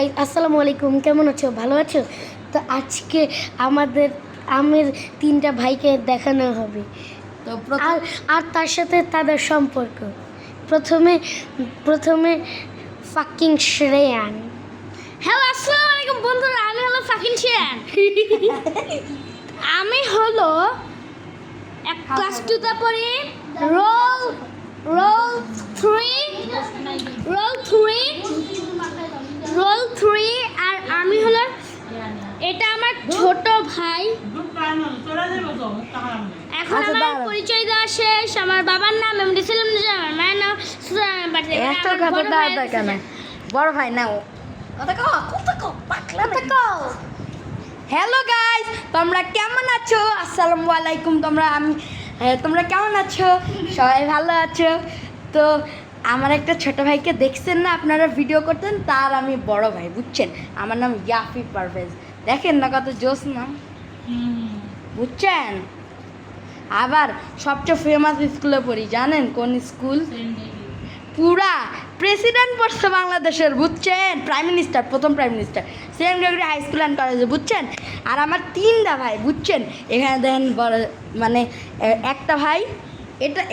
Guys আসসালামু আলাইকুম, কেমন আছো? ভালো আছো? তো আজকে আমের তিনটা ভাইকে দেখানো হবে। তো আর তার সাথে তাদের সম্পর্ক। প্রথমে প্রথমে ফাকিং শ্রেয়ান। হ্যালো আসসালামু আলাইকুম বন্ধুরা, আমি হলো ফাকিং শ্রেয়ান। আমি হলো ক্লাস 2 তে পড়ি। রোল 3 আর আমি হলো এটা আমার ছোট ভাই। এখন আমার পরিচয় দেওয়া শেষ। আমার বাবার নাম এমডিসিলাম, আমার মায়ের নাম এত কথা কেন বড় ভাই নাও হ্যালো গাইস, তোমরা কেমন আছো? আসসালামু আলাইকুম। তোমরা কেমন আছো? সবাই ভালো আছো তো? আমার একটা ছোট ভাইকে দেখছেন না আপনারা, ভিডিও করতেন, তার আমি বড় ভাই, বুঝছেন? আমার নাম ইয়াফি পারভেজ। দেখেন না কত জোস নাম, বুঝছেন? আবার সবচেয়ে ফেমাস স্কুলে পড়ি, জানেন কোন স্কুল? পুরা প্রেসিডেন্ট পড়ছে বাংলাদেশের, বুঝছেন? প্রথম prime minister Saint Gregory high school and কলেজে, বুঝছেন? আর আমার তিনটা ভাই, বুঝছেন? এখানে দেখেন বড় মানে একটা ভাই,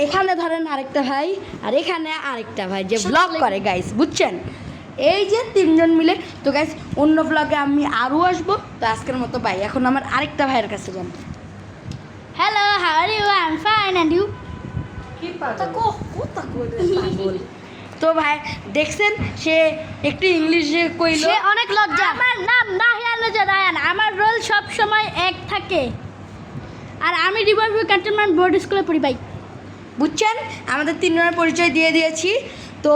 এখানে ধরেন আরেকটা ভাই, আর এখানে আরেকটা ভাই যে ব্লগ করে গাইস, বুঝছেন? এই যে তিনজন মিলে। তো গাইস অন্য ব্লগে আমি আরও আসবো। তো আজকের মতো বাই। এখন আমার আরেকটা ভাইয়ের কাছে যান। Hello, how are you? I am fine, and you? তো ভাই দেখছেন, সে একটু ইংলিশে কইল, সে অনেক লজ্জা। আমার নাম নাহিয়ান রায়ান। আমার রোল সব সময় এক থাকে। আর আমি রিভারভিউ ক্যান্টনমেন্ট বোর্ড স্কুলে পড়ি ভাই, বুঝছেন? আমাদের তিনজনের পরিচয় দিয়ে দিয়েছি। তো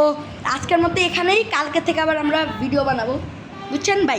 আজকের মতো এখানেই, কালকে থেকে আবার আমরা ভিডিও বানাবো, বুঝছেন ভাই?